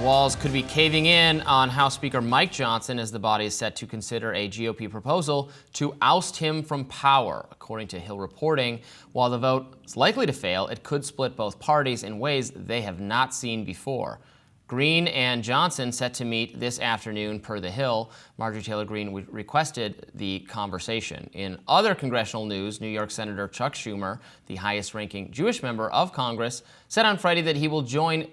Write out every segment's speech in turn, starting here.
walls could be caving in on House Speaker Mike Johnson as the body is set to consider a GOP proposal to oust him from power. According to Hill reporting, while the vote is likely to fail, it could split both parties in ways they have not seen before. Greene and Johnson set to meet this afternoon per the Hill. Marjorie Taylor Greene requested the conversation. In other congressional news, New York Senator Chuck Schumer, the highest-ranking Jewish member of Congress, said on Friday that he will join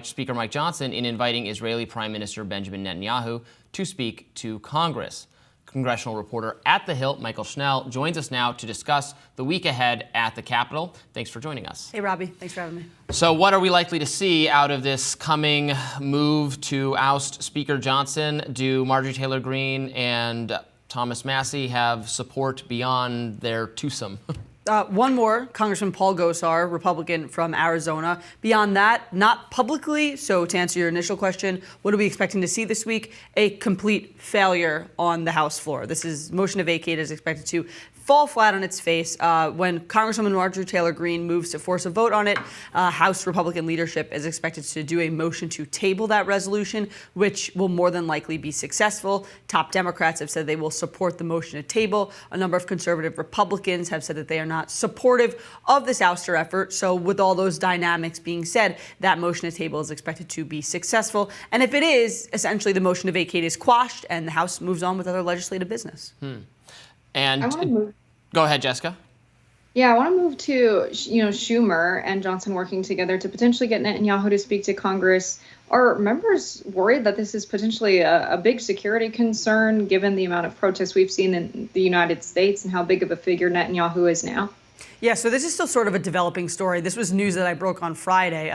Speaker Mike Johnson in inviting Israeli Prime Minister Benjamin Netanyahu to speak to Congress. Congressional reporter at The Hill, Mychael Schnell, joins us now to discuss the week ahead at the Capitol. Thanks for joining us. Hey, Robbie. Thanks for having me. So what are we likely to see out of this coming move to oust Speaker Johnson? Do Marjorie Taylor Greene and Thomas Massie have support beyond their twosome? One more, Congressman Paul Gosar, Republican from Arizona. Beyond that, not publicly. So to answer your initial question, what are we expecting to see this week? A complete failure on the House floor. This is motion to vacate is expected to fall flat on its face. When Congresswoman Marjorie Taylor Greene moves to force a vote on it, House Republican leadership is expected to do a motion to table that resolution, which will more than likely be successful. Top Democrats have said they will support the motion to table. A number of conservative Republicans have said that they are not supportive of this ouster effort. So with all those dynamics being said, that motion to table is expected to be successful. And if it is, essentially the motion to vacate is quashed and the House moves on with other legislative business. And I want to move. Go ahead, Jessica. Yeah, I want to move to Schumer and Johnson working together to potentially get Netanyahu to speak to Congress. Are members worried that this is potentially a big security concern given the amount of protests we've seen in the United States and how big of a figure Netanyahu is now? Yeah, so this is still sort of a developing story. This was news that I broke on Friday.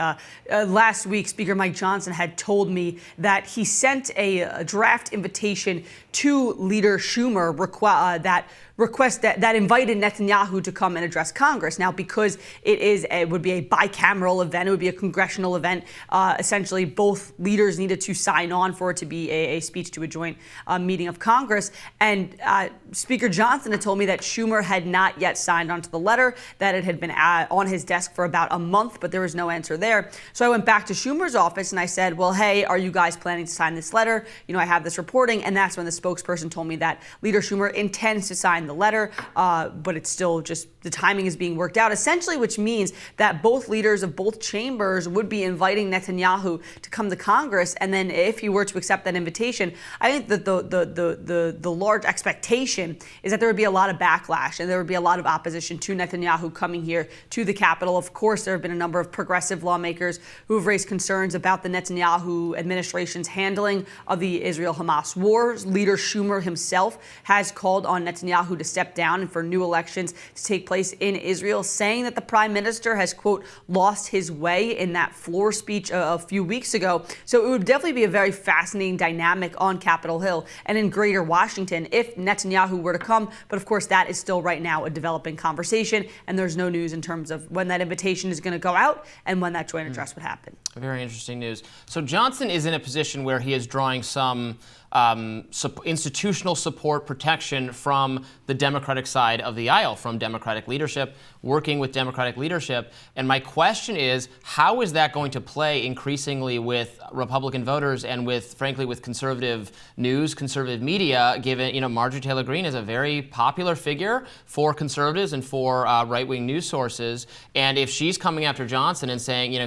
Last week, Speaker Mike Johnson had told me that he sent a draft invitation to Leader Schumer that invited Netanyahu to come and address Congress. Now, because it would be a bicameral event, it would be a congressional event. Essentially, both leaders needed to sign on for it to be a speech to a joint meeting of Congress. And Speaker Johnson had told me that Schumer had not yet signed onto the letter, that it had been on his desk for about a month, but there was no answer there. So I went back to Schumer's office and I said, well, hey, are you guys planning to sign this letter? I have this reporting. And that's when the spokesperson told me that Leader Schumer intends to sign the letter, but it's still just the timing is being worked out, essentially, which means that both leaders of both chambers would be inviting Netanyahu to come to Congress. And then if he were to accept that invitation, I think that the large expectation is that there would be a lot of backlash and there would be a lot of opposition to Netanyahu coming here to the Capitol. Of course, there have been a number of progressive lawmakers who have raised concerns about the Netanyahu administration's handling of the Israel-Hamas wars. Leader Schumer himself has called on Netanyahu to step down and for new elections to take place in Israel, saying that the prime minister has, quote, lost his way in that floor speech a few weeks ago. So it would definitely be a very fascinating dynamic on Capitol Hill and in greater Washington if Netanyahu were to come. But of course, that is still right now a developing conversation, and there's no news in terms of when that invitation is going to go out and when that joint address would happen. Very interesting news. So Johnson is in a position where he is drawing some institutional support protection from the Democratic side of the aisle, from Democratic leadership, working with Democratic leadership. And my question is, how is that going to play increasingly with Republican voters and with, frankly, with conservative news, conservative media, given, Marjorie Taylor Greene is a very popular figure for conservatives and for right-wing news sources. And if she's coming after Johnson and saying,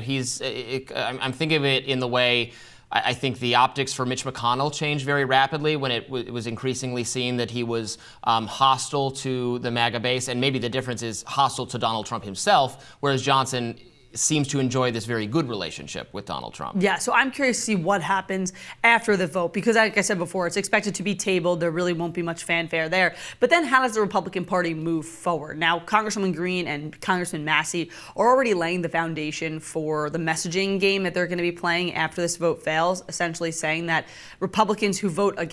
I'm thinking of it in the way I think the optics for Mitch McConnell changed very rapidly when it was increasingly seen that he was hostile to the MAGA base, and maybe the difference is hostile to Donald Trump himself, whereas Johnson seems to enjoy this very good relationship with Donald Trump. Yeah, so I'm curious to see what happens after the vote, because like I said before, it's expected to be tabled. There really won't be much fanfare there. But then how does the Republican Party move forward? Now, Congresswoman Greene and Congressman Massie are already laying the foundation for the messaging game that they're going to be playing after this vote fails, essentially saying that Republicans who vote in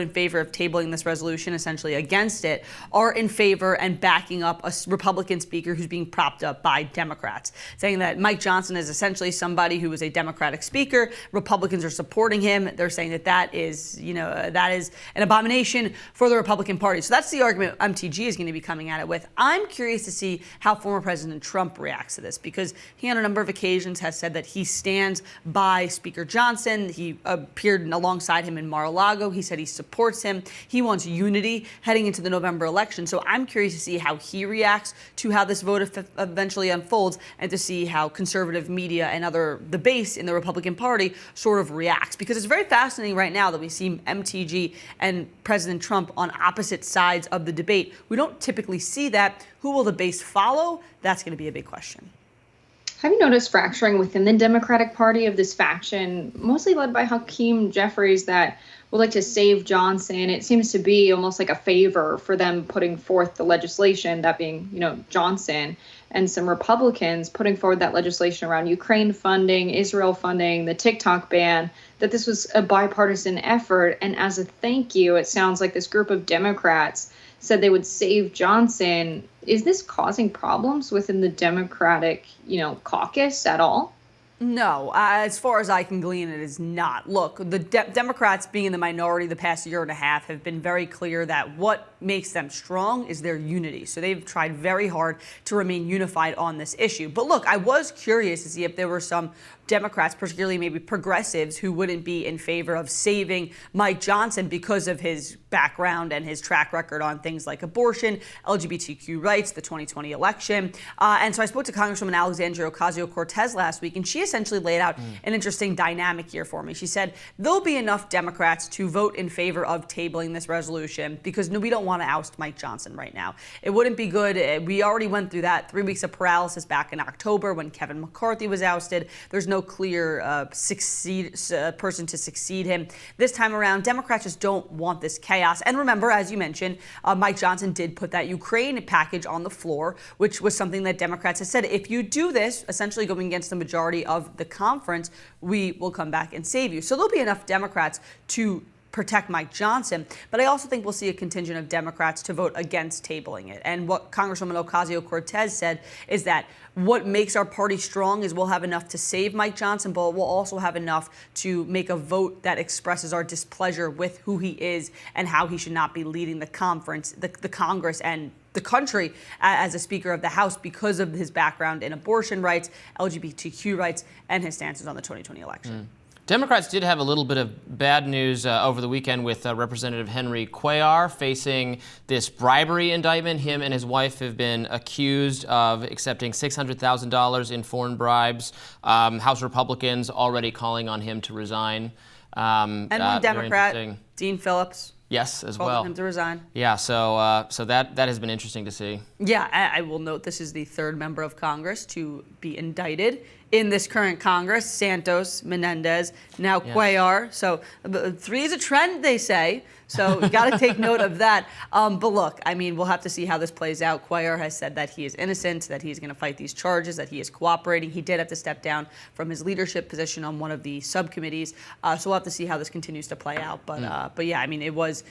favor of tabling this resolution, essentially against it, are in favor and backing up a Republican speaker who's being propped up by Democrats. Democrats, saying that Mike Johnson is essentially somebody who was a Democratic speaker. Republicans are supporting him. They're saying that is an abomination for the Republican Party. So that's the argument MTG is going to be coming at it with. I'm curious to see how former President Trump reacts to this, because he on a number of occasions has said that he stands by Speaker Johnson. He appeared alongside him in Mar-a-Lago. He said he supports him. He wants unity heading into the November election. So I'm curious to see how he reacts to how this vote eventually unfolds, and to see how conservative media and the base in the Republican Party sort of reacts. Because it's very fascinating right now that we see MTG and President Trump on opposite sides of the debate. We don't typically see that. Who will the base follow? That's going to be a big question. Have you noticed fracturing within the Democratic Party of this faction, mostly led by Hakeem Jeffries, that would like to save Johnson? It seems to be almost like a favor for them putting forth the legislation, that being, Johnson, and some Republicans putting forward that legislation around Ukraine funding, Israel funding, the TikTok ban, that this was a bipartisan effort. And as a thank you, it sounds like this group of Democrats said they would save Johnson. Is this causing problems within the Democratic, caucus at all? No, as far as I can glean, it is not. Look, the Democrats, being in the minority the past year and a half, have been very clear that what makes them strong is their unity. So they've tried very hard to remain unified on this issue. But look, I was curious to see if there were some Democrats, particularly maybe progressives, who wouldn't be in favor of saving Mike Johnson because of his background and his track record on things like abortion, LGBTQ rights, the 2020 election. And so I spoke to Congresswoman Alexandria Ocasio-Cortez last week, and she essentially laid out an interesting dynamic here for me. She said there'll be enough Democrats to vote in favor of tabling this resolution because we don't want to oust Mike Johnson right now. It wouldn't be good. We already went through that 3 weeks of paralysis back in October when Kevin McCarthy was ousted. There's no clear person to succeed him. This time around, Democrats just don't want this chaos. And remember, as you mentioned, Mike Johnson did put that Ukraine package on the floor, which was something that Democrats had said, if you do this, essentially going against the majority of the conference, we will come back and save you. So there'll be enough Democrats to protect Mike Johnson, but I also think we'll see a contingent of Democrats to vote against tabling it. And what Congresswoman Ocasio-Cortez said is that what makes our party strong is we'll have enough to save Mike Johnson, but we'll also have enough to make a vote that expresses our displeasure with who he is and how he should not be leading the conference, the Congress, and the country as a Speaker of the House because of his background in abortion rights, LGBTQ rights, and his stances on the 2020 election. Democrats did have a little bit of bad news over the weekend with Representative Henry Cuellar facing this bribery indictment. Him and his wife have been accused of accepting $600,000 in foreign bribes. House Republicans already calling on him to resign. And one Democrat, Dean Phillips. Yes, as called well. Him to resign. Yeah, so that has been interesting to see. Yeah, I will note this is the third member of Congress to be indicted in this current Congress. Santos, Menendez, now Cuellar. So 3 is a trend, they say. So you got to take note of that. But look, I mean, we'll have to see how this plays out. Cuellar has said that he is innocent, that he's going to fight these charges, that he is cooperating. He did have to step down from his leadership position on one of the subcommittees. So we'll have to see how this continues to play out. But yeah, I mean, it was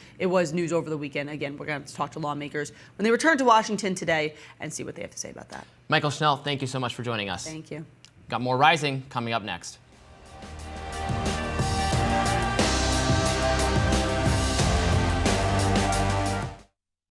news over the weekend. Again, we're going to have to talk to lawmakers when they return to Washington today and see what they have to say about that. Mychael Schnell, thank you so much for joining us. Thank you. Got more Rising coming up next.